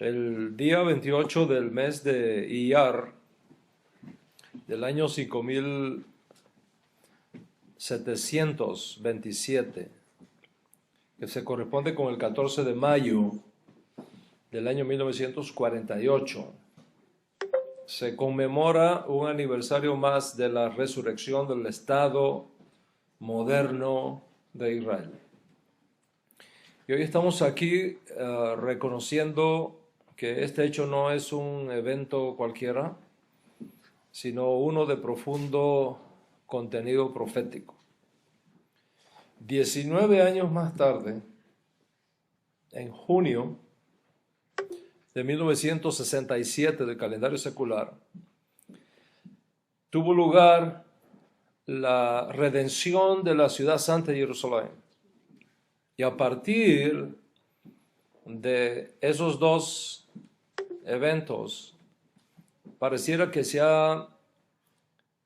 El día 28 del mes de Iyar del año 5727, que se corresponde con el 14 de mayo del año 1948, se conmemora un aniversario más de la resurrección del Estado moderno de Israel. Y hoy estamos aquí reconociendo que este hecho no es un evento cualquiera, sino uno de profundo contenido profético. 19 años más tarde, en junio de 1967 del calendario secular, tuvo lugar la redención de la ciudad santa de Jerusalén. Y a partir de esos dos eventos, pareciera que se ha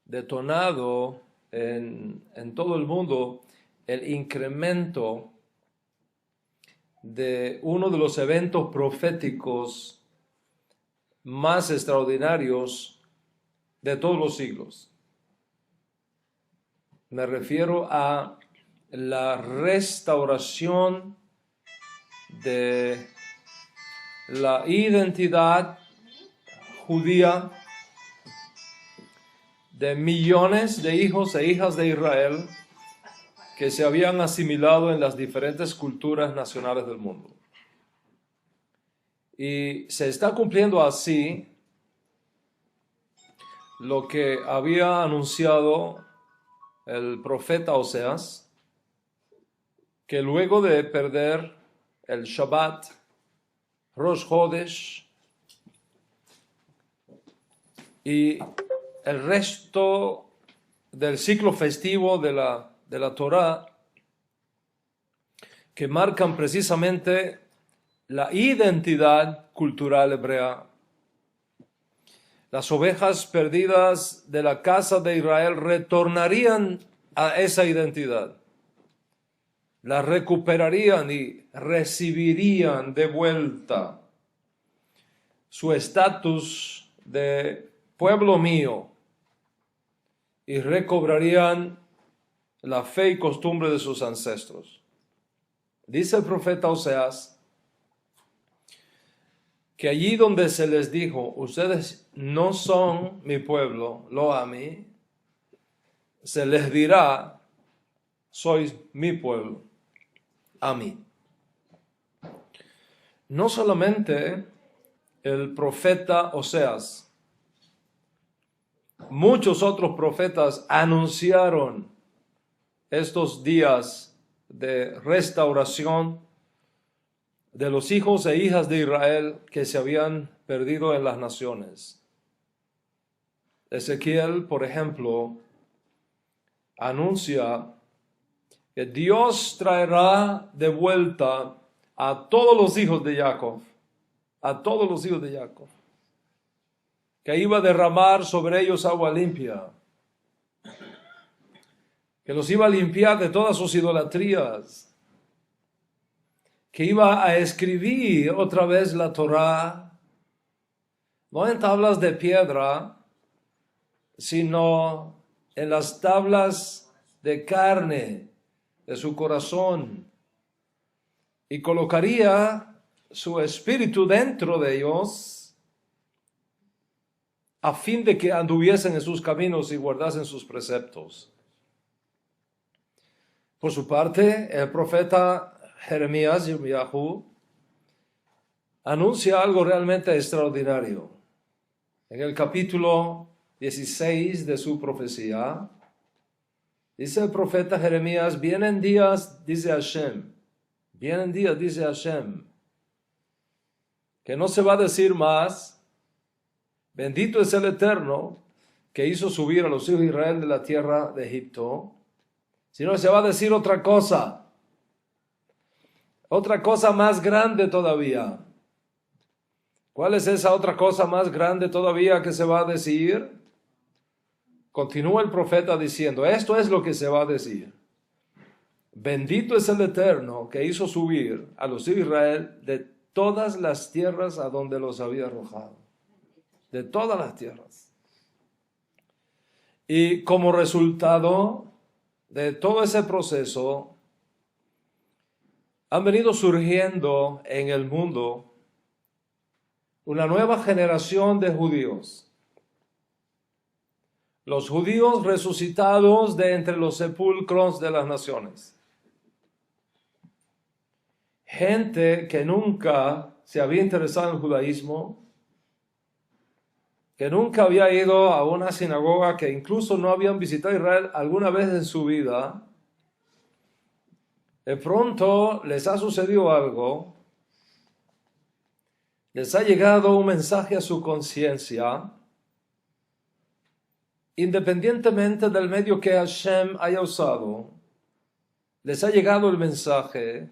detonado en todo el mundo el incremento de uno de los eventos proféticos más extraordinarios de todos los siglos. Me refiero a la restauración de la identidad judía de millones de hijos e hijas de Israel que se habían asimilado en las diferentes culturas nacionales del mundo. Y se está cumpliendo así lo que había anunciado el profeta Oseas, que luego de perder el Shabbat, Rosh Chodesh y el resto del ciclo festivo de la Torá, que marcan precisamente la identidad cultural hebrea. Las ovejas perdidas de la casa de Israel retornarían a esa identidad. La recuperarían y recibirían de vuelta su estatus de pueblo mío y recobrarían la fe y costumbre de sus ancestros. Dice el profeta Oseas que allí donde se les dijo, ustedes no son mi pueblo, lo a mí, se les dirá, sois mi pueblo, a mí. No solamente el profeta Oseas, muchos otros profetas anunciaron estos días de restauración de los hijos e hijas de Israel que se habían perdido en las naciones. Ezequiel, por ejemplo, anuncia que Dios traerá de vuelta a todos los hijos de Jacob, que iba a derramar sobre ellos agua limpia, que los iba a limpiar de todas sus idolatrías, que iba a escribir otra vez la Torá, no en tablas de piedra, sino en las tablas de carne de su corazón, y colocaría su espíritu dentro de ellos a fin de que anduviesen en sus caminos y guardasen sus preceptos. Por su parte, el profeta Jeremías, Yirmiyahu, anuncia algo realmente extraordinario. En el capítulo 16 de su profecía, dice el profeta Jeremías, vienen días, dice Hashem, que no se va a decir más, bendito es el Eterno que hizo subir a los hijos de Israel de la tierra de Egipto, sino se va a decir otra cosa más grande todavía. ¿Cuál es esa otra cosa más grande todavía que se va a decir? Continúa el profeta diciendo, esto es lo que se va a decir. Bendito es el Eterno que hizo subir a los hijos de Israel de todas las tierras a donde los había arrojado. De todas las tierras. Y como resultado de todo ese proceso, han venido surgiendo en el mundo una nueva generación de judíos. Los judíos resucitados de entre los sepulcros de las naciones. Gente que nunca se había interesado en el judaísmo, que nunca había ido a una sinagoga, que incluso no habían visitado Israel alguna vez en su vida. De pronto les ha sucedido algo, les ha llegado un mensaje a su conciencia, independientemente del medio que Hashem haya usado, les ha llegado el mensaje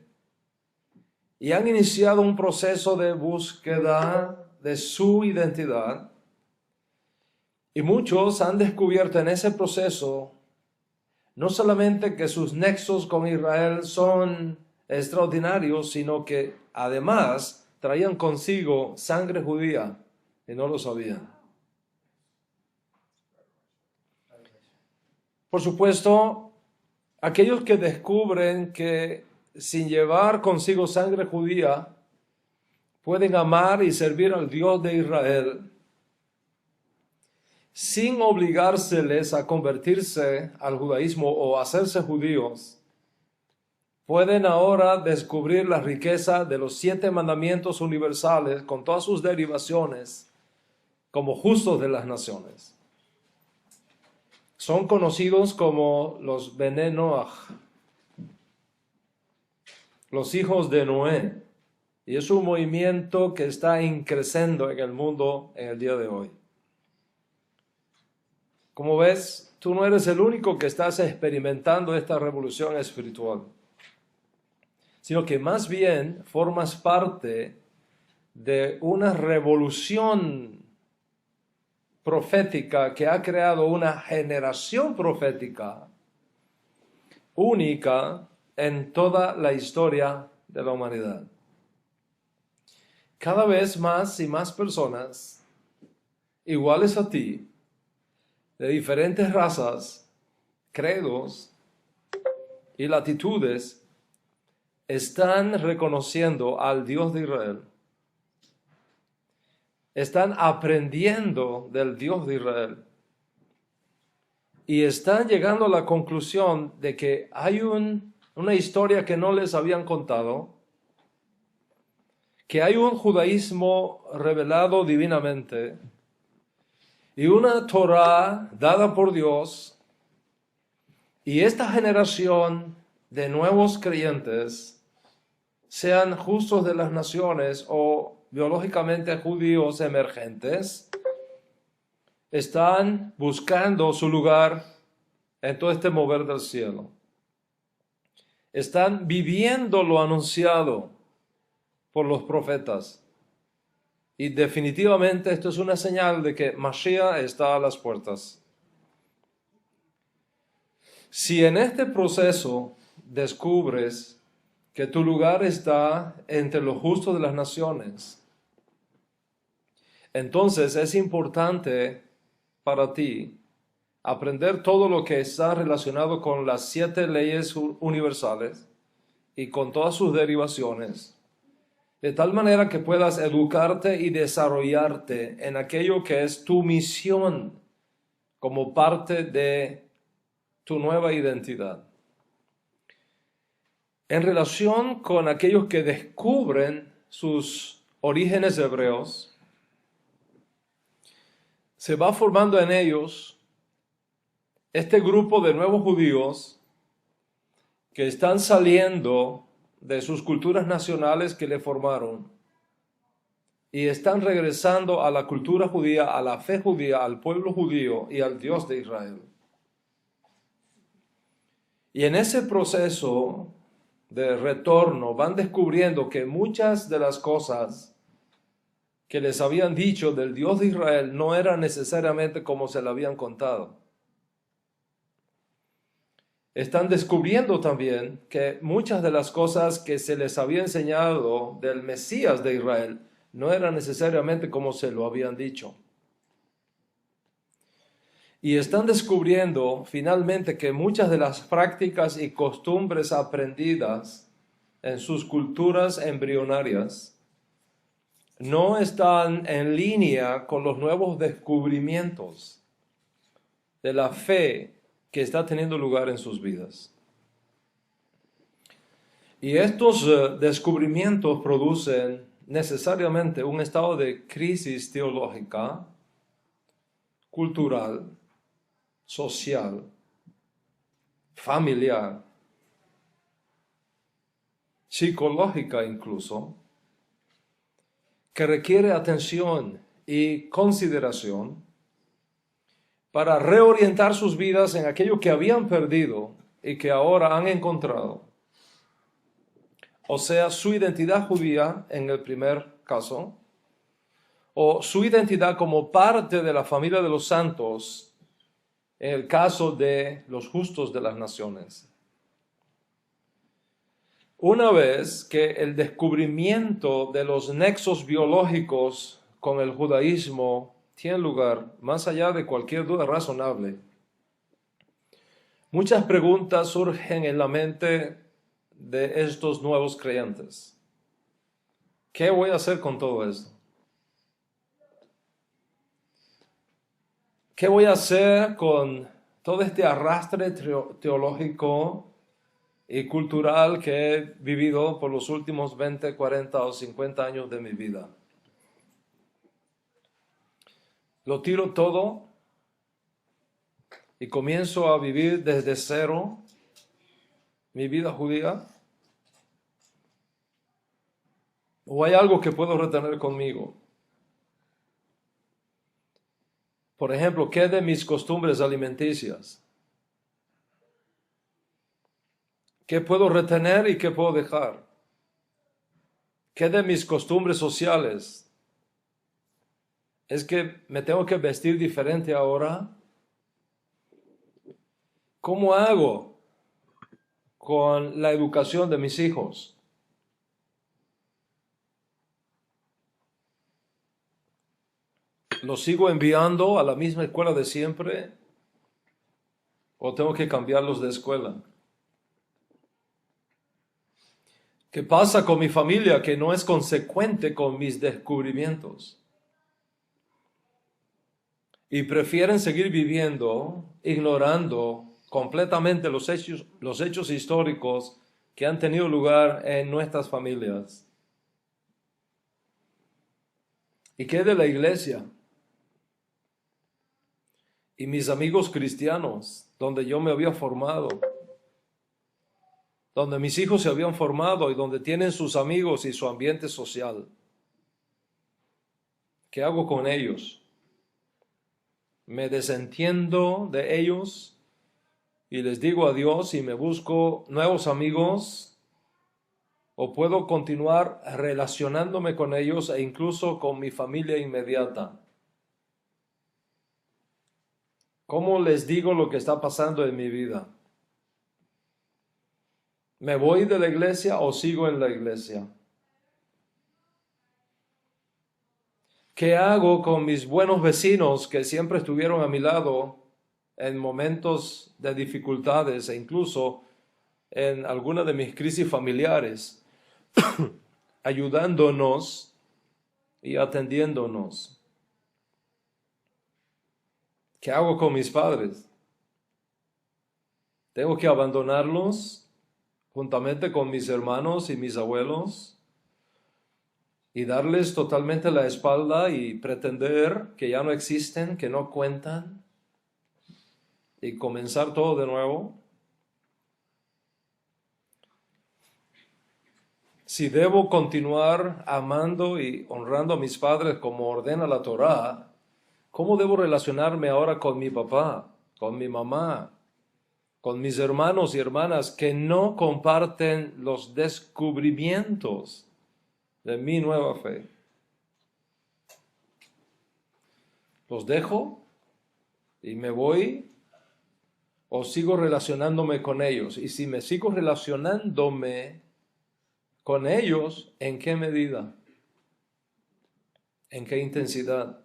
y han iniciado un proceso de búsqueda de su identidad. Y muchos han descubierto en ese proceso no solamente que sus nexos con Israel son extraordinarios, sino que además traían consigo sangre judía y no lo sabían. Por supuesto, aquellos que descubren que sin llevar consigo sangre judía pueden amar y servir al Dios de Israel, sin obligárseles a convertirse al judaísmo o hacerse judíos, pueden ahora descubrir la riqueza de los 7 mandamientos universales con todas sus derivaciones como justos de las naciones. Son conocidos como los Bene Noach, los hijos de Noé, y es un movimiento que está creciendo en el mundo en el día de hoy. Como ves, tú no eres el único que estás experimentando esta revolución espiritual, sino que más bien formas parte de una revolución profética que ha creado una generación profética única en toda la historia de la humanidad. Cada vez más y más personas iguales a ti, de diferentes razas, credos y latitudes, están reconociendo al Dios de Israel. Están aprendiendo del Dios de Israel. Y están llegando a la conclusión de que hay una historia que no les habían contado, que hay un judaísmo revelado divinamente, y una Torah dada por Dios, y esta generación de nuevos creyentes, sean justos de las naciones o biológicamente judíos emergentes, están buscando su lugar en todo este mover del cielo. Están viviendo lo anunciado por los profetas. Y definitivamente esto es una señal de que Mashiach está a las puertas. Si en este proceso descubres que tu lugar está entre los justos de las naciones, entonces es importante para ti aprender todo lo que está relacionado con las 7 leyes universales y con todas sus derivaciones, de tal manera que puedas educarte y desarrollarte en aquello que es tu misión como parte de tu nueva identidad. En relación con aquellos que descubren sus orígenes hebreos, se va formando en ellos este grupo de nuevos judíos que están saliendo de sus culturas nacionales que le formaron y están regresando a la cultura judía, a la fe judía, al pueblo judío y al Dios de Israel. Y en ese proceso de retorno van descubriendo que muchas de las cosas que les habían dicho del Dios de Israel no eran necesariamente como se le habían contado. están descubriendo también que muchas de las cosas que se les había enseñado del Mesías de Israel no eran necesariamente como se lo habían dicho. Y están descubriendo finalmente que muchas de las prácticas y costumbres aprendidas en sus culturas embrionarias no están en línea con los nuevos descubrimientos de la fe que está teniendo lugar en sus vidas. Y estos descubrimientos producen necesariamente un estado de crisis teológica, cultural, social, familiar, psicológica incluso, que requiere atención y consideración para reorientar sus vidas en aquello que habían perdido y que ahora han encontrado. O sea, su identidad judía en el primer caso, o su identidad como parte de la familia de los santos en el caso de los justos de las naciones. Una vez que el descubrimiento de los nexos biológicos con el judaísmo tiene lugar, más allá de cualquier duda razonable, muchas preguntas surgen en la mente de estos nuevos creyentes. ¿Qué voy a hacer con todo esto? ¿Qué voy a hacer con todo este arrastre teológico y cultural que he vivido por los últimos 20, 40 o 50 años de mi vida? ¿Lo tiro todo y comienzo a vivir desde cero mi vida judía? ¿O hay algo que puedo retener conmigo? Por ejemplo, ¿qué de mis costumbres alimenticias? ¿Qué puedo retener y qué puedo dejar? ¿Qué de mis costumbres sociales? ¿Es que me tengo que vestir diferente ahora? ¿Cómo hago con la educación de mis hijos? ¿Los sigo enviando a la misma escuela de siempre? ¿O tengo que cambiarlos de escuela? ¿Qué pasa con mi familia que no es consecuente con mis descubrimientos? Y prefieren seguir viviendo, ignorando completamente los hechos históricos que han tenido lugar en nuestras familias. ¿Y qué de la iglesia? Y mis amigos cristianos, donde yo me había formado, donde mis hijos se habían formado y donde tienen sus amigos y su ambiente social. ¿Qué hago con ellos? ¿Me desentiendo de ellos y les digo adiós y me busco nuevos amigos? ¿O puedo continuar relacionándome con ellos e incluso con mi familia inmediata? ¿Cómo les digo lo que está pasando en mi vida? ¿Me voy de la iglesia o sigo en la iglesia? ¿Qué hago con mis buenos vecinos que siempre estuvieron a mi lado en momentos de dificultades e incluso en alguna de mis crisis familiares, ayudándonos y atendiéndonos? ¿Qué hago con mis padres? ¿Tengo que abandonarlos juntamente con mis hermanos y mis abuelos y darles totalmente la espalda y pretender que ya no existen, que no cuentan y comenzar todo de nuevo? Si debo continuar amando y honrando a mis padres como ordena la Torá, ¿cómo debo relacionarme ahora con mi papá, con mi mamá, con mis hermanos y hermanas que no comparten los descubrimientos de mi nueva fe? ¿Los dejo y me voy o sigo relacionándome con ellos? Y si me sigo relacionándome con ellos, ¿en qué medida? ¿En qué intensidad?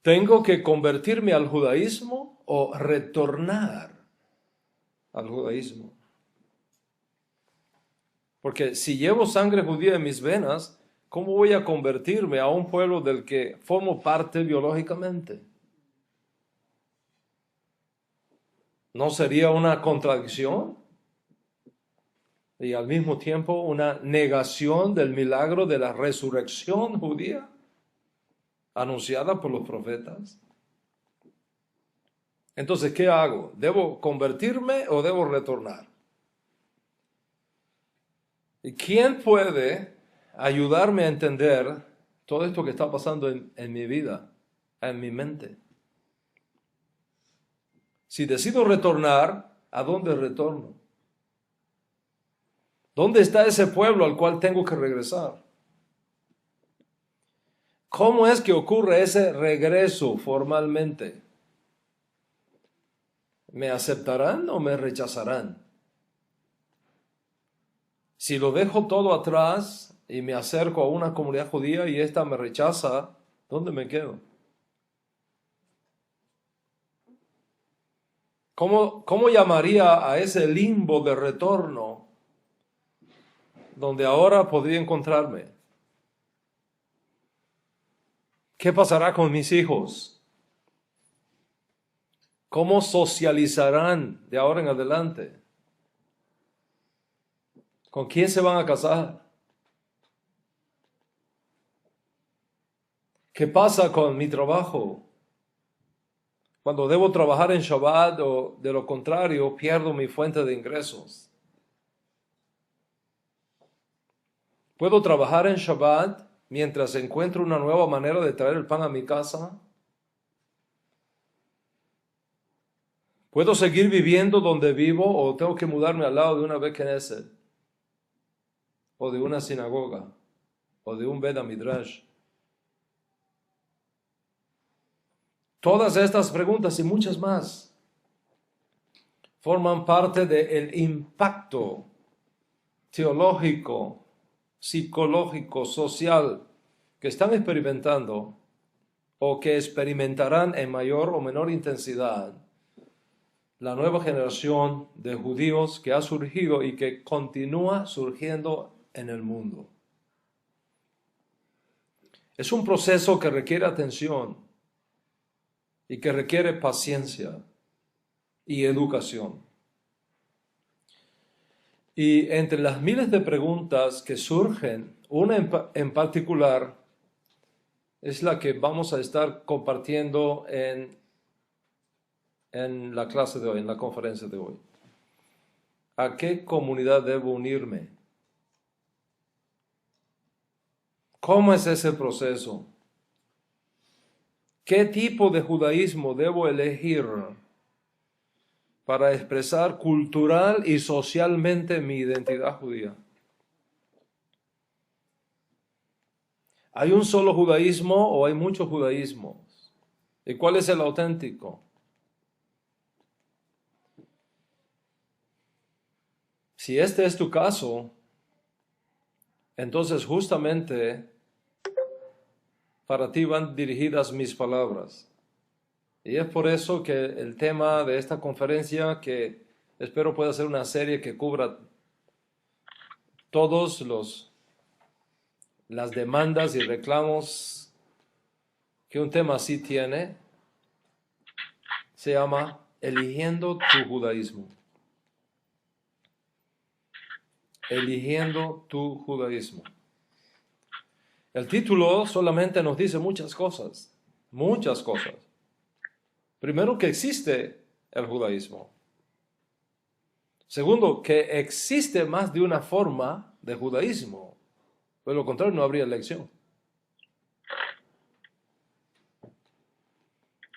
¿Tengo que convertirme al judaísmo o retornar al judaísmo? Porque si llevo sangre judía en mis venas, ¿cómo voy a convertirme a un pueblo del que formo parte biológicamente? ¿No sería una contradicción? Y al mismo tiempo una negación del milagro de la resurrección judía anunciada por los profetas. Entonces, ¿qué hago? ¿Debo convertirme o debo retornar? ¿Y quién puede ayudarme a entender todo esto que está pasando en mi vida, en mi mente? Si decido retornar, ¿a dónde retorno? ¿Dónde está ese pueblo al cual tengo que regresar? ¿Cómo es que ocurre ese regreso formalmente? ¿Me aceptarán o me rechazarán? Si lo dejo todo atrás y me acerco a una comunidad judía y ésta me rechaza, ¿dónde me quedo? ¿Cómo llamaría a ese limbo de retorno donde ahora podría encontrarme? ¿Qué pasará con mis hijos? ¿Cómo socializarán de ahora en adelante? ¿Con quién se van a casar? ¿Qué pasa con mi trabajo? Cuando debo trabajar en Shabbat o de lo contrario pierdo mi fuente de ingresos. ¿Puedo trabajar en Shabbat mientras encuentro una nueva manera de traer el pan a mi casa? ¿Puedo seguir viviendo donde vivo o tengo que mudarme al lado de una Beit Knesset? ¿O de una sinagoga? ¿O de un Bet Midrash? Todas estas preguntas y muchas más forman parte del impacto teológico, psicológico, social que están experimentando o que experimentarán en mayor o menor intensidad la nueva generación de judíos que ha surgido y que continúa surgiendo en el mundo. Es un proceso que requiere atención y que requiere paciencia y educación. Y entre las miles de preguntas que surgen, una en particular es la que vamos a estar compartiendo en la clase de hoy, en la conferencia de hoy. ¿A qué comunidad debo unirme? ¿Cómo es ese proceso? ¿Qué tipo de judaísmo debo elegir para expresar cultural y socialmente mi identidad judía? ¿Hay un solo judaísmo o hay muchos judaísmos? ¿Y cuál es el auténtico? Si este es tu caso, entonces justamente para ti van dirigidas mis palabras. Y es por eso que el tema de esta conferencia, que espero pueda ser una serie que cubra todos las demandas y reclamos que un tema así tiene, se llama Eligiendo tu judaísmo. Eligiendo tu judaísmo. El título solamente nos dice muchas cosas, muchas cosas. Primero, que existe el judaísmo. Segundo, que existe más de una forma de judaísmo. De lo contrario, no habría elección.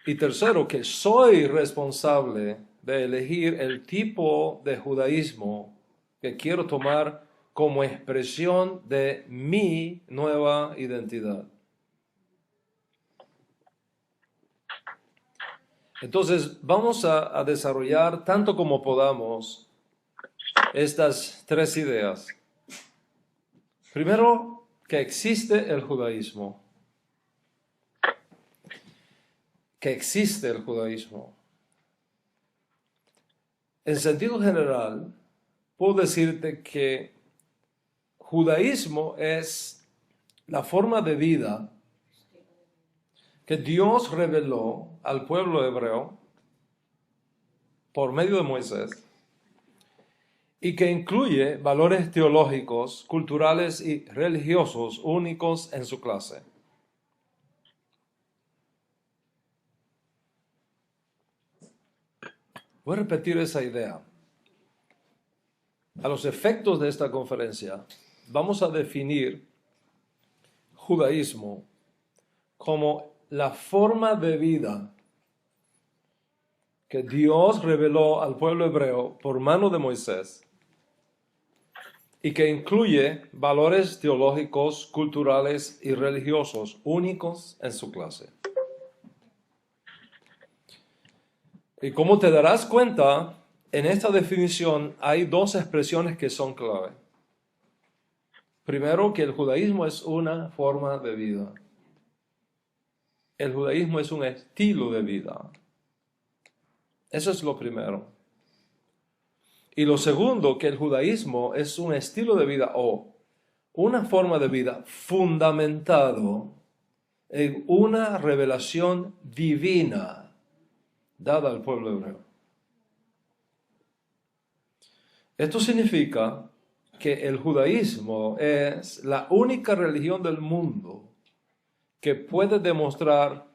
Y tercero, que soy responsable de elegir el tipo de judaísmo que quiero tomar como expresión de mi nueva identidad. Entonces, vamos a desarrollar tanto como podamos estas tres ideas. Primero, que existe el judaísmo. Que existe el judaísmo. En sentido general, puedo decirte que judaísmo es la forma de vida que Dios reveló al pueblo hebreo por medio de Moisés y que incluye valores teológicos, culturales y religiosos únicos en su clase. Voy a repetir esa idea. A los efectos de esta conferencia, vamos a definir judaísmo como la forma de vida que Dios reveló al pueblo hebreo por mano de Moisés y que incluye valores teológicos, culturales y religiosos únicos en su clase. Y como te darás cuenta, en esta definición hay dos expresiones que son clave. Primero, que el judaísmo es una forma de vida. El judaísmo es un estilo de vida. Eso es lo primero. Y lo segundo, que el judaísmo es un estilo de vida o una forma de vida fundamentado en una revelación divina dada al pueblo hebreo. Esto significa que el judaísmo es la única religión del mundo que puede demostrar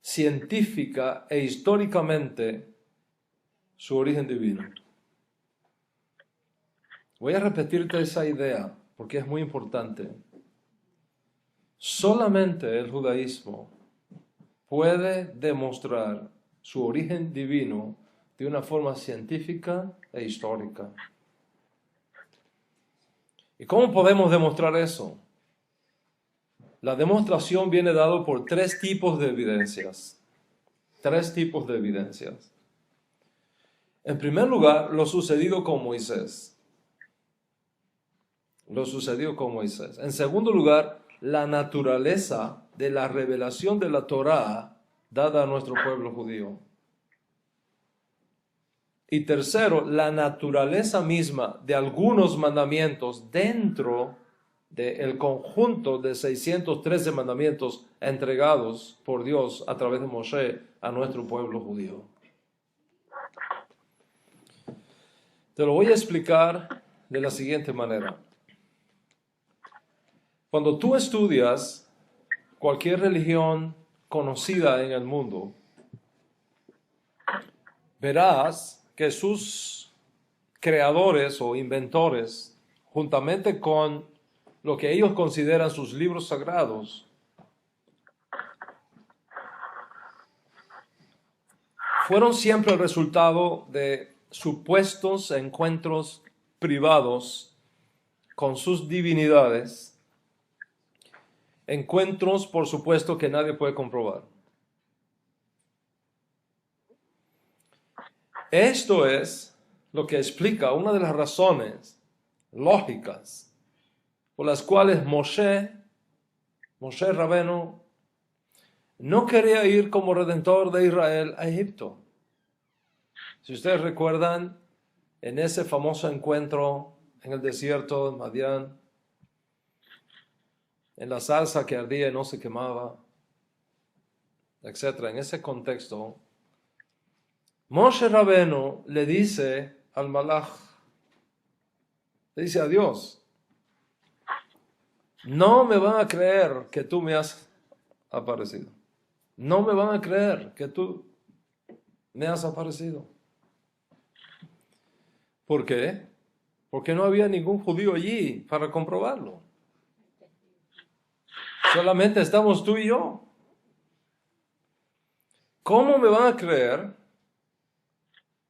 científica e históricamente su origen divino. Voy a repetirte esa idea porque es muy importante. Solamente el judaísmo puede demostrar su origen divino de una forma científica e histórica. ¿Y cómo podemos demostrar eso? La demostración viene dada por tres tipos de evidencias. Tres tipos de evidencias. En primer lugar, lo sucedido con Moisés. Lo sucedido con Moisés. En segundo lugar, la naturaleza de la revelación de la Torá dada a nuestro pueblo judío. Y tercero, la naturaleza misma de algunos mandamientos dentro del conjunto de 613 mandamientos entregados por Dios a través de Moshe a nuestro pueblo judío. Te lo voy a explicar de la siguiente manera. Cuando tú estudias cualquier religión conocida en el mundo, verás que sus creadores o inventores, juntamente con lo que ellos consideran sus libros sagrados, fueron siempre el resultado de supuestos encuentros privados con sus divinidades, encuentros, por supuesto, que nadie puede comprobar. Esto es lo que explica una de las razones lógicas por las cuales Moshe Rabenu, no quería ir como redentor de Israel a Egipto. Si ustedes recuerdan, en ese famoso encuentro en el desierto de Madián, en la zarza que ardía y no se quemaba, etc. En ese contexto, Moshe Rabenu le dice al Malach, le dice a Dios, no me van a creer que tú me has aparecido. No me van a creer que tú me has aparecido. ¿Por qué? Porque no había ningún judío allí para comprobarlo. Solamente estamos tú y yo. ¿Cómo me van a creer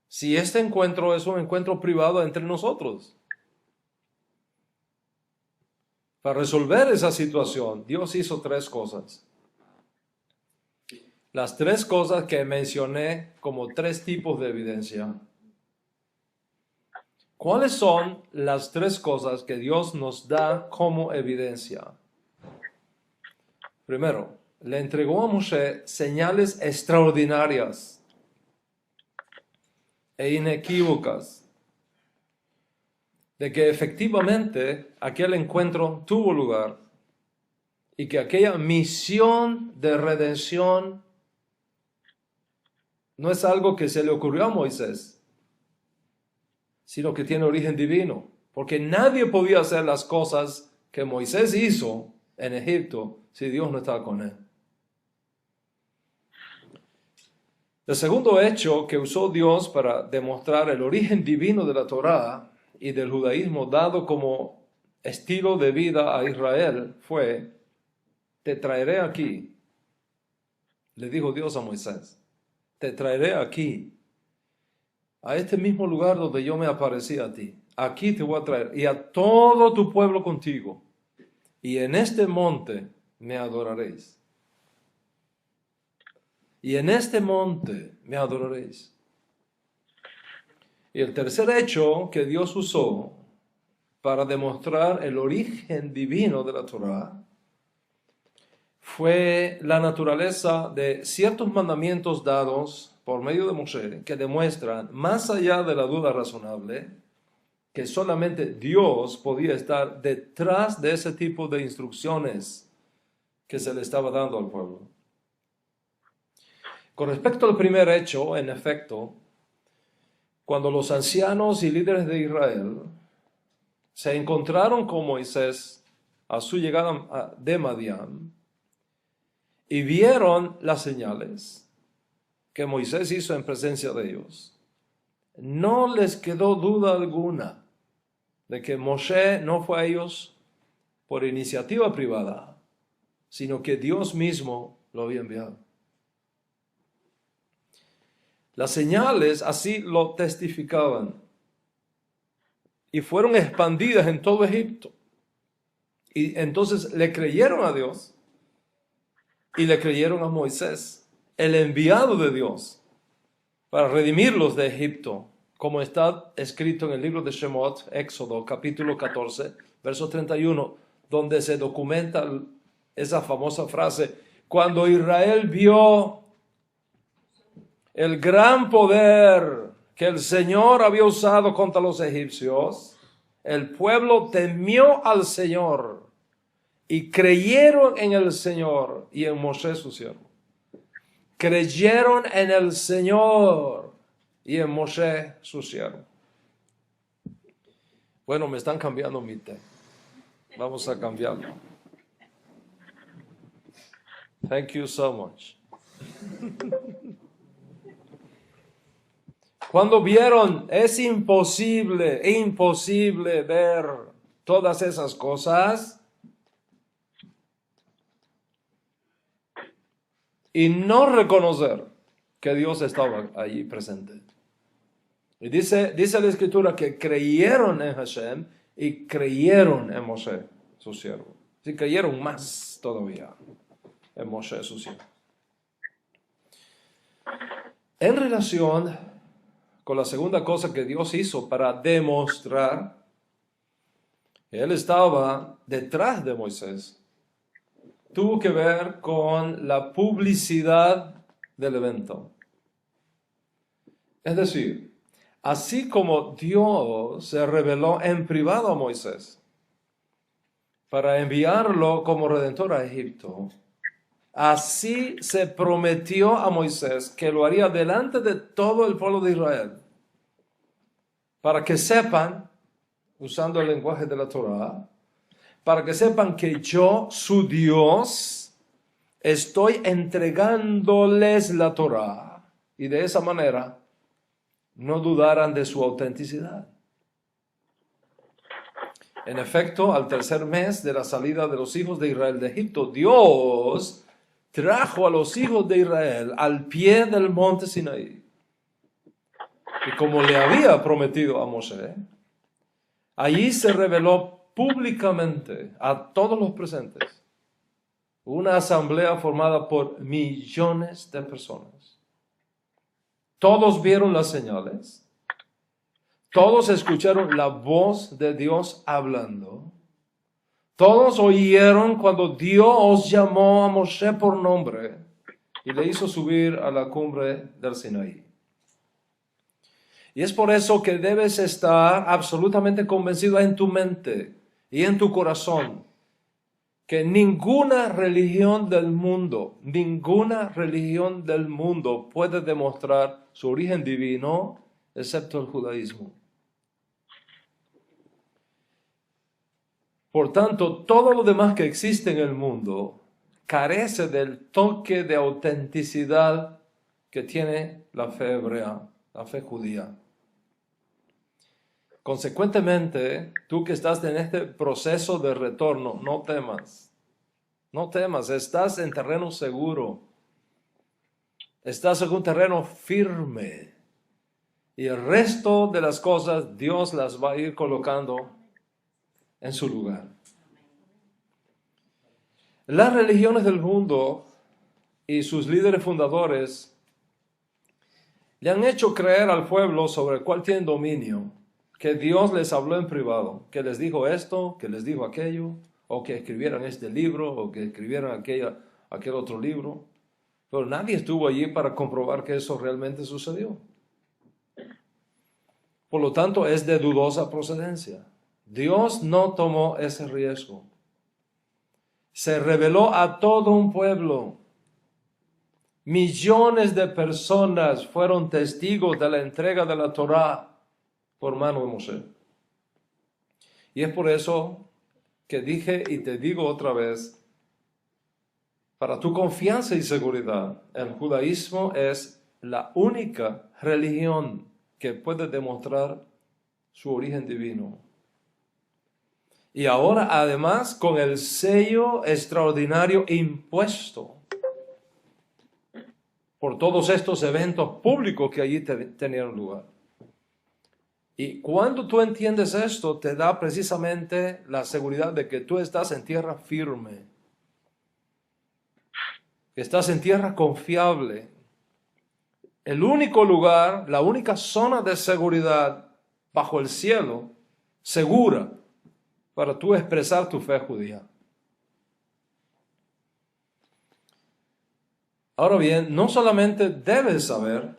si este encuentro es un encuentro privado entre nosotros? Para resolver esa situación, Dios hizo tres cosas. las tres cosas que mencioné como tres tipos de evidencia. ¿Cuáles son las tres cosas que Dios nos da como evidencia? Primero, le entregó a Moshe señales extraordinarias e inequívocas de que efectivamente aquel encuentro tuvo lugar y que aquella misión de redención no es algo que se le ocurrió a Moisés, sino que tiene origen divino, porque nadie podía hacer las cosas que Moisés hizo en Egipto si Dios no estaba con él. El segundo hecho que usó Dios para demostrar el origen divino de la Torá y del judaísmo dado como estilo de vida a Israel fue: te traeré aquí, le dijo Dios a Moisés, te traeré aquí, a este mismo lugar donde yo me aparecí a ti. Aquí te voy a traer, y a todo tu pueblo contigo, y en este monte me adoraréis. Y en este monte me adoraréis. Y el tercer hecho que Dios usó para demostrar el origen divino de la Torá fue la naturaleza de ciertos mandamientos dados por medio de Moshe, que demuestran, más allá de la duda razonable, que solamente Dios podía estar detrás de ese tipo de instrucciones que se le estaba dando al pueblo. Con respecto al primer hecho, en efecto, cuando los ancianos y líderes de Israel se encontraron con Moisés a su llegada de Madián y vieron las señales que Moisés hizo en presencia de ellos, no les quedó duda alguna de que Moshe no fue a ellos por iniciativa privada, sino que Dios mismo lo había enviado. Las señales así lo testificaban y fueron expandidas en todo Egipto. Y entonces le creyeron a Dios y le creyeron a Moisés, el enviado de Dios, para redimirlos de Egipto, como está escrito en el libro de Shemot, Éxodo, capítulo 14, verso 31, donde se documenta esa famosa frase: cuando Israel vio el gran poder que el Señor había usado contra los egipcios, el pueblo temió al Señor y creyeron en el Señor y en Moshe su siervo. Creyeron en el Señor y en Moshe su siervo. Bueno, me están cambiando mi té. Vamos a cambiarlo. Thank you so much. Cuando vieron, es imposible ver todas esas cosas y no reconocer que Dios estaba allí presente. Y dice la Escritura que creyeron en Hashem y creyeron en Moshe, su siervo. Sí, creyeron más todavía en Moshe, su siervo. En relación con la segunda cosa que Dios hizo para demostrar que Él estaba detrás de Moisés, tuvo que ver con la publicidad del evento. Es decir, así como Dios se reveló en privado a Moisés para enviarlo como redentor a Egipto, así se prometió a Moisés que lo haría delante de todo el pueblo de Israel, para que sepan, usando el lenguaje de la Torá, para que sepan que yo, su Dios, estoy entregándoles la Torá, y de esa manera no dudaran de su autenticidad. En efecto, al tercer mes de la salida de los hijos de Israel de Egipto, Dios trajo a los hijos de Israel al pie del monte Sinaí. Y como le había prometido a Moshe, allí se reveló públicamente a todos los presentes Una asamblea formada por millones de personas. Todos vieron las señales. Todos escucharon la voz de Dios hablando. Todos oyeron cuando Dios llamó a Moshe por nombre y le hizo subir a la cumbre del Sinaí. Y es por eso que debes estar absolutamente convencido en tu mente y en tu corazón que ninguna religión del mundo puede demostrar su origen divino excepto el judaísmo. Por tanto, todo lo demás que existe en el mundo carece del toque de autenticidad que tiene la fe hebrea, la fe judía. Consecuentemente, tú que estás en este proceso de retorno, no temas. No temas, estás en terreno seguro. Estás en un terreno firme. Y el resto de las cosas, Dios las va a ir colocando en su lugar. Las religiones del mundo y sus líderes fundadores le han hecho creer al pueblo sobre el cual tienen dominio que Dios les habló en privado, que les dijo esto, que les dijo aquello, o que escribieran este libro, o que escribieran aquel otro libro. Pero nadie estuvo allí para comprobar que eso realmente sucedió. Por lo tanto, es de dudosa procedencia. Dios no tomó ese riesgo. Se reveló a todo un pueblo. Millones de personas fueron testigos de la entrega de la Torá por mano de Moshe. Y es por eso que dije y te digo otra vez, para tu confianza y seguridad, el judaísmo es la única religión que puede demostrar su origen divino. Y ahora además con el sello extraordinario impuesto por todos estos eventos públicos que allí tenían lugar. Y cuando tú entiendes esto, te da precisamente la seguridad de que tú estás en tierra firme, que estás en tierra confiable. El único lugar, la única zona de seguridad bajo el cielo, segura, para tú expresar tu fe judía. Ahora bien, no solamente debes saber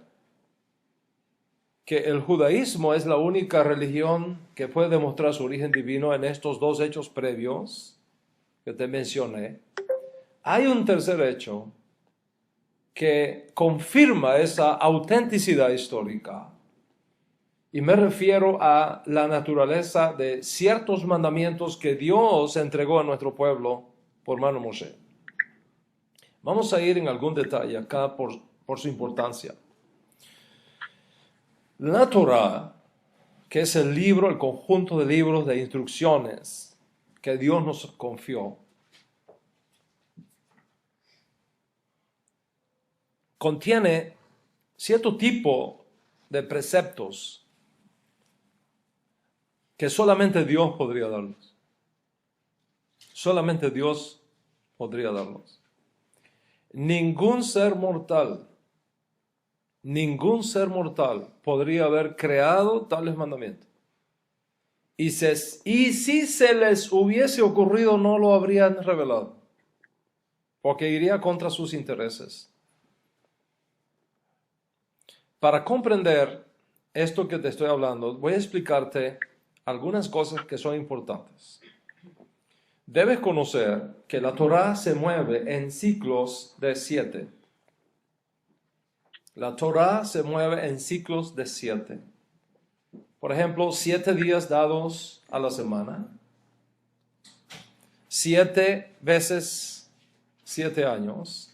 que el judaísmo es la única religión que puede demostrar su origen divino en estos dos hechos previos que te mencioné. Hay un tercer hecho que confirma esa autenticidad histórica. Y me refiero a la naturaleza de ciertos mandamientos que Dios entregó a nuestro pueblo por mano de Moshe. Vamos a ir en algún detalle acá por su importancia. La Torá, que es el libro, el conjunto de libros de instrucciones que Dios nos confió, contiene cierto tipo de preceptos que solamente Dios podría darlos. Solamente Dios podría darlos. Ningún ser mortal podría haber creado tales mandamientos. Y si se les hubiese ocurrido, no lo habrían revelado, porque iría contra sus intereses. Para comprender esto que te estoy hablando, voy a explicarte algunas cosas que son importantes. Debes conocer que la Torá se mueve en ciclos de 7. La Torá se mueve en ciclos de 7. Por ejemplo, 7 días dados a la semana. 7 veces 7 años.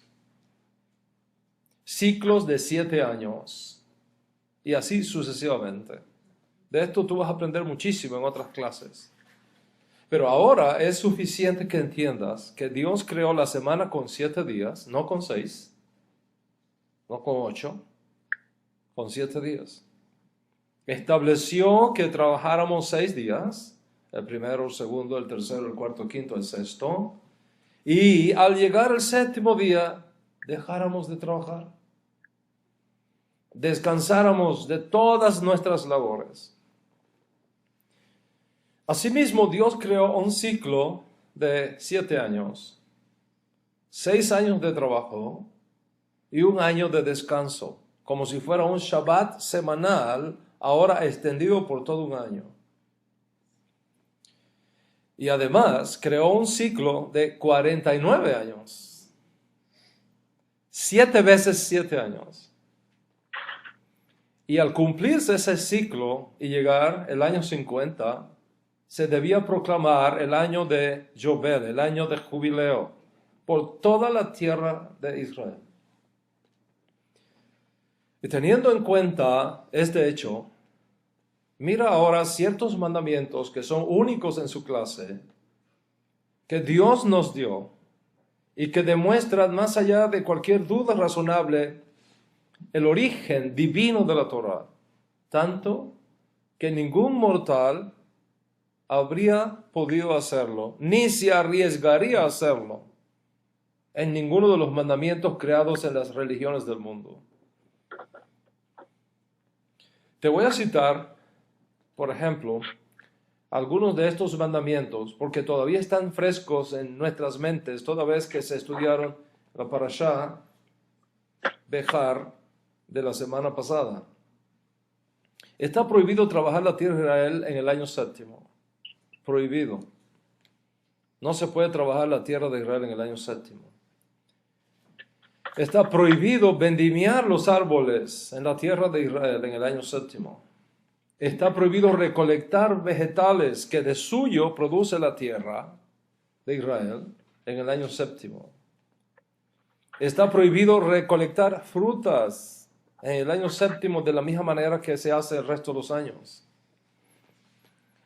Ciclos de 7 años. Y así sucesivamente. De esto tú vas a aprender muchísimo en otras clases. Pero ahora es suficiente que entiendas que Dios creó la semana con 7 días, no con 6, no con 8, con 7 días. Estableció que trabajáramos 6 días, el primero, el segundo, el tercero, el cuarto, el quinto, el sexto, y al llegar el séptimo día dejáramos de trabajar, descansáramos de todas nuestras labores. Asimismo, Dios creó un ciclo de 7 años, 6 años de trabajo y 1 año de descanso, como si fuera un Shabbat semanal, ahora extendido por todo 1 año. Y además creó un ciclo de 49 años, 7 veces 7 años. Y al cumplirse ese ciclo y llegar el año 50, se debía proclamar el año de Yobel, el año de jubileo, por toda la tierra de Israel. Y teniendo en cuenta este hecho, mira ahora ciertos mandamientos que son únicos en su clase, que Dios nos dio y que demuestran más allá de cualquier duda razonable el origen divino de la Torá, tanto que ningún mortal habría podido hacerlo, ni se arriesgaría a hacerlo en ninguno de los mandamientos creados en las religiones del mundo. Te voy a citar, por ejemplo, algunos de estos mandamientos, porque todavía están frescos en nuestras mentes, toda vez que se estudiaron la Parashá Bejar de la semana pasada. Está prohibido trabajar la tierra de Israel en el año 7. Prohibido. No se puede trabajar la tierra de Israel en el año 7. Está prohibido vendimiar los árboles en la tierra de Israel en el año 7. Está prohibido recolectar vegetales que de suyo produce la tierra de Israel en el año 7. Está prohibido recolectar frutas en el año 7 de la misma manera que se hace el resto de los años.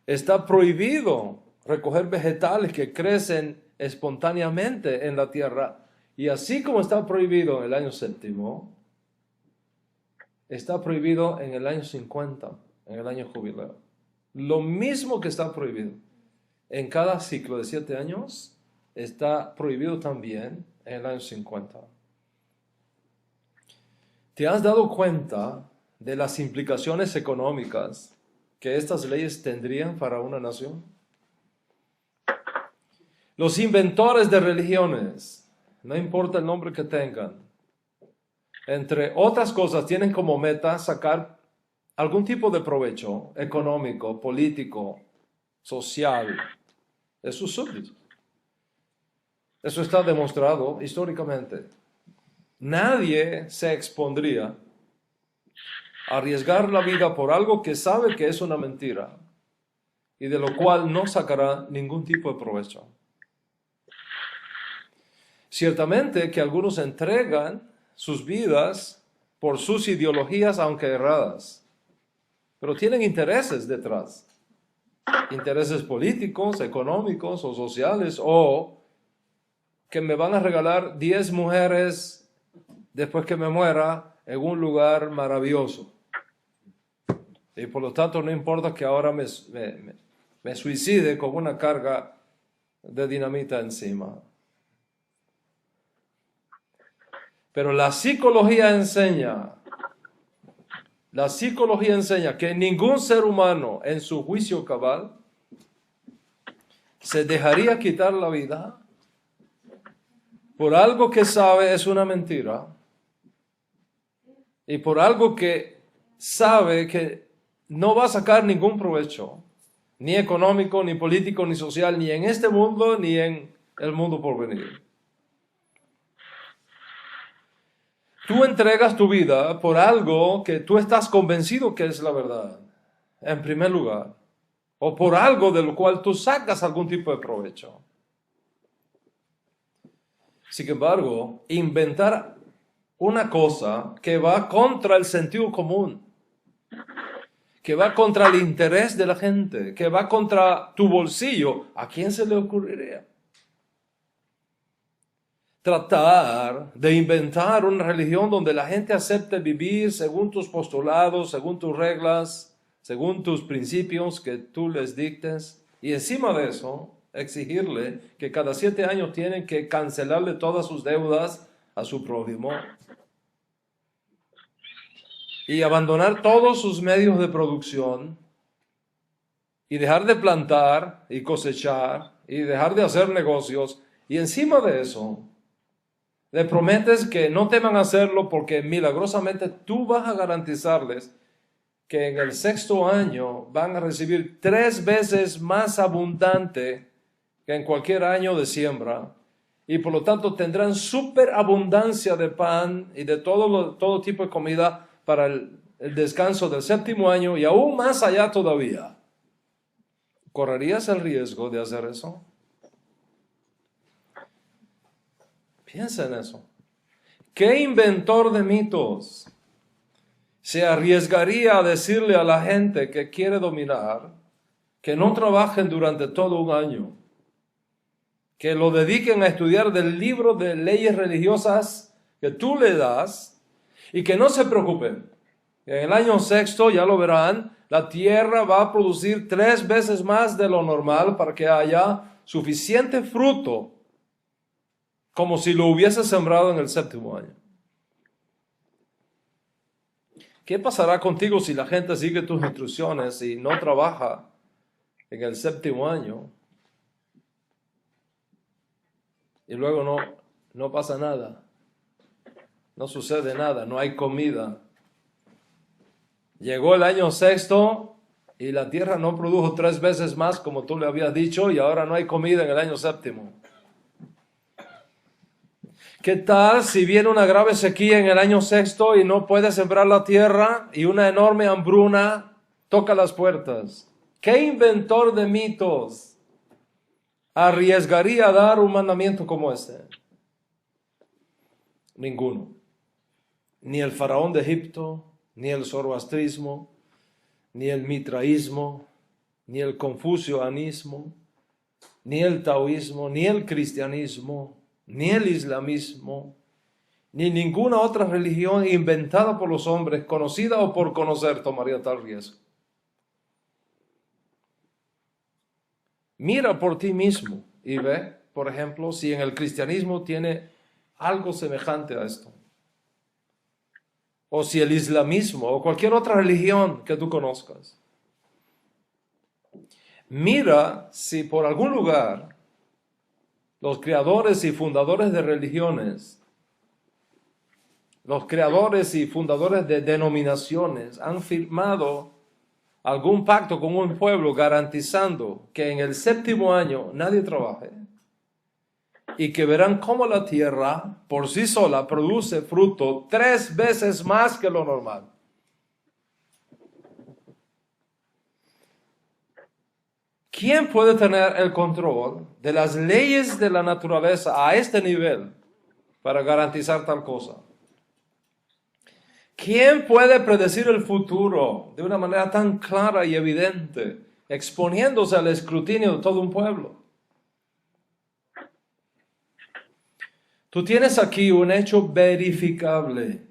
Está prohibido recoger vegetales que crecen espontáneamente en la tierra. Y así como está prohibido en el año 7, está prohibido en el año 50, en el año jubileo. Lo mismo que está prohibido en cada ciclo de 7 años, está prohibido también en el año 50. ¿Te has dado cuenta de las implicaciones económicas que estas leyes tendrían para una nación? Los inventores de religiones, no importa el nombre que tengan, entre otras cosas, tienen como meta sacar algún tipo de provecho económico, político, social de sus súbditos. Eso está demostrado históricamente. Nadie se expondría a arriesgar la vida por algo que sabe que es una mentira y de lo cual no sacará ningún tipo de provecho. Ciertamente que algunos entregan sus vidas por sus ideologías, aunque erradas, pero tienen intereses detrás, intereses políticos, económicos o sociales, o que me van a regalar 10 mujeres después que me muera en un lugar maravilloso. Y por lo tanto no importa que ahora me suicide con una carga de dinamita encima. Pero la psicología enseña que ningún ser humano en su juicio cabal se dejaría quitar la vida por algo que sabe es una mentira y por algo que sabe que no va a sacar ningún provecho, ni económico, ni político, ni social, ni en este mundo, ni en el mundo por venir. Tú entregas tu vida por algo que tú estás convencido que es la verdad, en primer lugar, o por algo de lo cual tú sacas algún tipo de provecho. Sin embargo, inventar una cosa que va contra el sentido común, que va contra el interés de la gente, que va contra tu bolsillo, ¿a quién se le ocurriría? Tratar de inventar una religión donde la gente acepte vivir según tus postulados, según tus reglas, según tus principios que tú les dictes, y encima de eso exigirle que cada 7 años tienen que cancelarle todas sus deudas a su prójimo y abandonar todos sus medios de producción y dejar de plantar y cosechar y dejar de hacer negocios, y encima de eso le prometes que no teman hacerlo porque milagrosamente tú vas a garantizarles que en el 6º año van a recibir 3 veces más abundante que en cualquier año de siembra, y por lo tanto tendrán superabundancia de pan y de todo tipo de comida para el descanso del 7º año y aún más allá todavía. ¿Correrías el riesgo de hacer eso? Piensa en eso. ¿Qué inventor de mitos se arriesgaría a decirle a la gente que quiere dominar que no trabajen durante todo un año, que lo dediquen a estudiar del libro de leyes religiosas que tú le das y que no se preocupen? En el año 6º, ya lo verán, la tierra va a producir 3 veces más de lo normal para que haya suficiente fruto como si lo hubiese sembrado en el 7º año. ¿Qué pasará contigo si la gente sigue tus instrucciones y no trabaja en el 7º año? Y luego no pasa nada. No sucede nada, no hay comida. Llegó el año 6º y la tierra no produjo 3 veces más como tú le habías dicho, y ahora no hay comida en el año 7º. ¿Qué tal si viene una grave sequía en el año 6º y no puede sembrar la tierra y una enorme hambruna toca las puertas? ¿Qué inventor de mitos arriesgaría a dar un mandamiento como este? Ninguno. Ni el faraón de Egipto, ni el zoroastrismo, ni el mitraísmo, ni el confucianismo, ni el taoísmo, ni el cristianismo, ni el islamismo, ni ninguna otra religión inventada por los hombres, conocida o por conocer, tomaría tal riesgo. Mira por ti mismo y ve, por ejemplo, si en el cristianismo tiene algo semejante a esto. O si el islamismo o cualquier otra religión que tú conozcas. Mira si por algún lugar los creadores y fundadores de religiones, los creadores y fundadores de denominaciones han firmado algún pacto con un pueblo garantizando que en el 7º año nadie trabaje y que verán cómo la tierra por sí sola produce fruto 3 veces más que lo normal. ¿Quién puede tener el control de las leyes de la naturaleza a este nivel para garantizar tal cosa? ¿Quién puede predecir el futuro de una manera tan clara y evidente, exponiéndose al escrutinio de todo un pueblo? Tú tienes aquí un hecho verificable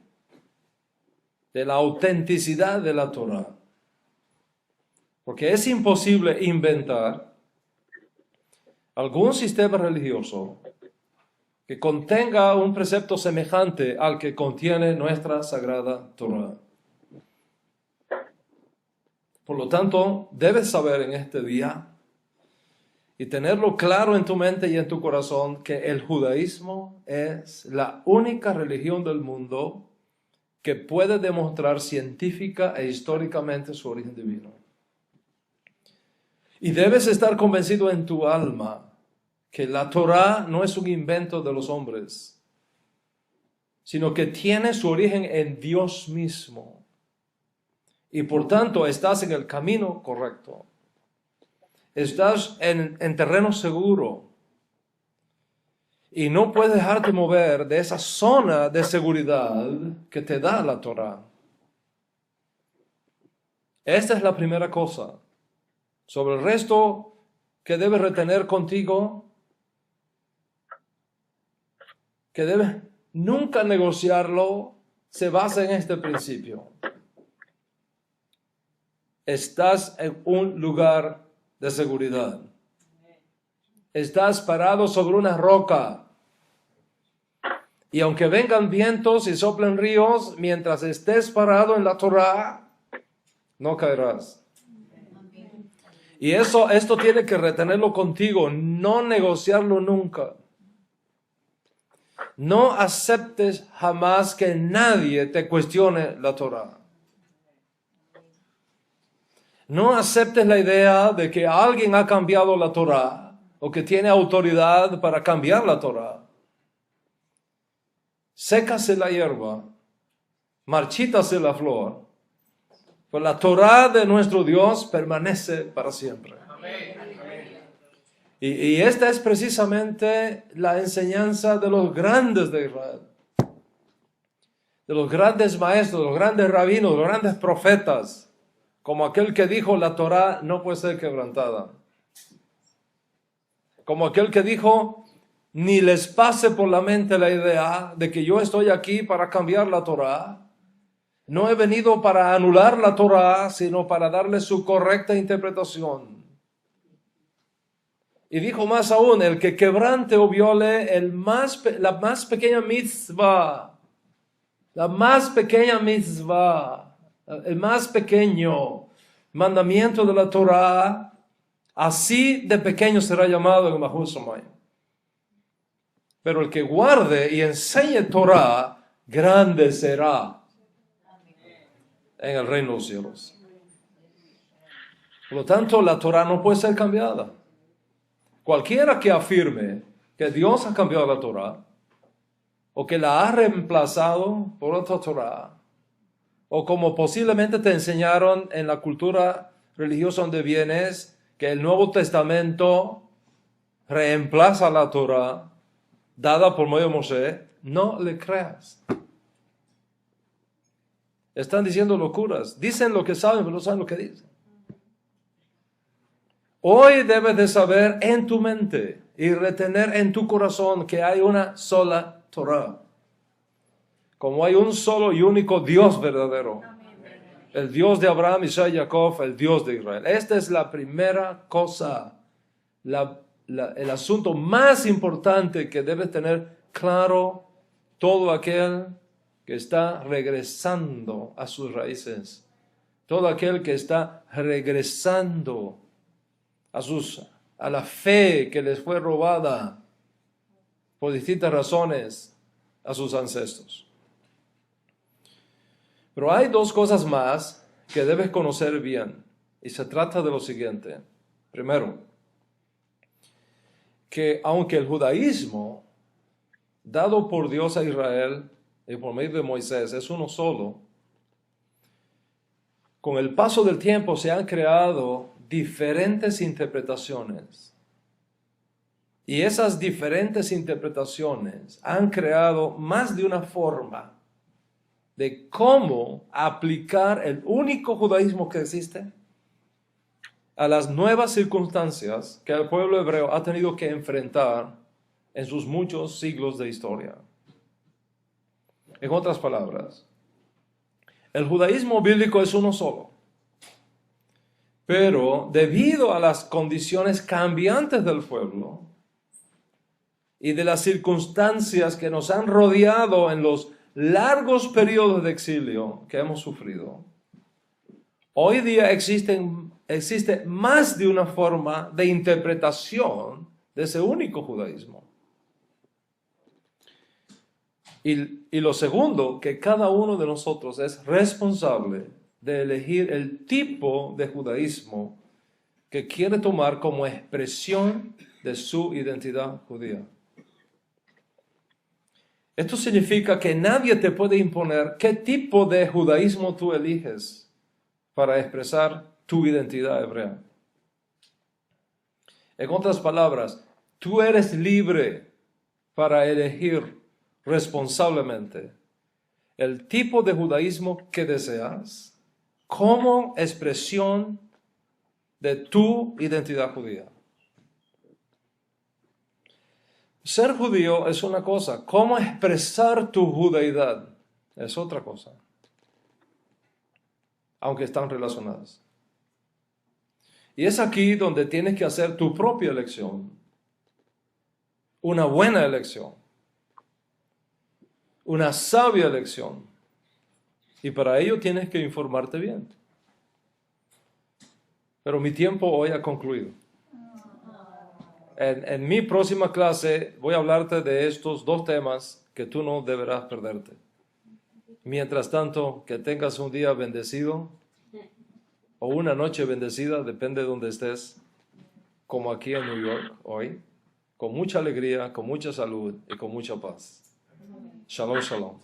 de la autenticidad de la Torá. Porque es imposible inventar algún sistema religioso que contenga un precepto semejante al que contiene nuestra sagrada Torá. Por lo tanto, debes saber en este día y tenerlo claro en tu mente y en tu corazón que el judaísmo es la única religión del mundo que puede demostrar científica e históricamente su origen divino. Y debes estar convencido en tu alma que la Torá no es un invento de los hombres, sino que tiene su origen en Dios mismo. Y por tanto estás en el camino correcto. Estás en terreno seguro. Y no puedes dejarte mover de esa zona de seguridad que te da la Torá. Esta es la primera cosa. Sobre el resto que debes retener contigo, que debes nunca negociarlo, se basa en este principio. Estás en un lugar de seguridad. estás parado sobre una roca. Y aunque vengan vientos y soplen ríos, mientras estés parado en la Torá, no caerás. Y esto tiene que retenerlo contigo, no negociarlo nunca. No aceptes jamás que nadie te cuestione la Torá. No aceptes la idea de que alguien ha cambiado la Torá o que tiene autoridad para cambiar la Torá. Sécase la hierba, marchítase la flor, pues la Torá de nuestro Dios permanece para siempre. Y esta es precisamente la enseñanza de los grandes de Israel, de los grandes maestros, de los grandes rabinos, de los grandes profetas, como aquel que dijo la Torá no puede ser quebrantada, como aquel que dijo ni les pase por la mente la idea de que yo estoy aquí para cambiar la Torá. No he venido para anular la Torá, sino para darle su correcta interpretación. Y dijo más aún, el que quebrante o viole la más pequeña mitzvah, el más pequeño mandamiento de la Torá, así de pequeño será llamado en Mahul Shamayim. Pero el que guarde y enseñe Torá, grande será en el reino de los cielos. Por lo tanto, la Torá no puede ser cambiada. Cualquiera que afirme que Dios ha cambiado la Torá, o que la ha reemplazado por otra Torá, o como posiblemente te enseñaron en la cultura religiosa donde vienes, que el Nuevo Testamento reemplaza la Torá dada por medio de Moshe, no le creas. Están diciendo locuras. Dicen lo que saben, pero no saben lo que dicen. Hoy debes de saber en tu mente y retener en tu corazón que hay una sola Torá. Como hay un solo y único Dios verdadero. El Dios de Abraham, Isaac y Jacob, el Dios de Israel. Esta es la primera cosa, el asunto más importante que debe tener claro todo aquel que está regresando a sus raíces, todo aquel que está regresando a la fe que les fue robada por distintas razones a sus ancestros. Pero hay dos cosas más que debes conocer bien, y se trata de lo siguiente. Primero, que aunque el judaísmo dado por Dios a Israel y por medio de Moisés es uno solo, con el paso del tiempo se han creado diferentes interpretaciones. Y esas diferentes interpretaciones han creado más de una forma de cómo aplicar el único judaísmo que existe a las nuevas circunstancias que el pueblo hebreo ha tenido que enfrentar en sus muchos siglos de historia. En otras palabras, el judaísmo bíblico es uno solo, pero debido a las condiciones cambiantes del pueblo y de las circunstancias que nos han rodeado en los largos periodos de exilio que hemos sufrido, hoy día existe más de una forma de interpretación de ese único judaísmo. Y lo segundo, que cada uno de nosotros es responsable de elegir el tipo de judaísmo que quiere tomar como expresión de su identidad judía. Esto significa que nadie te puede imponer qué tipo de judaísmo tú eliges para expresar tu identidad hebrea. En otras palabras, tú eres libre para elegir responsablemente el tipo de judaísmo que deseas como expresión de tu identidad judía. Ser judío es una cosa, cómo expresar tu judaidad es otra cosa, aunque están relacionadas. Y es aquí donde tienes que hacer tu propia elección una buena elección, una sabia elección. Y para ello tienes que informarte bien. Pero mi tiempo hoy ha concluido. En mi próxima clase voy a hablarte de estos dos temas que tú no deberás perderte. Mientras tanto, que tengas un día bendecido o una noche bendecida, depende de donde estés, como aquí en New York hoy, con mucha alegría, con mucha salud y con mucha paz. Shalom, shalom.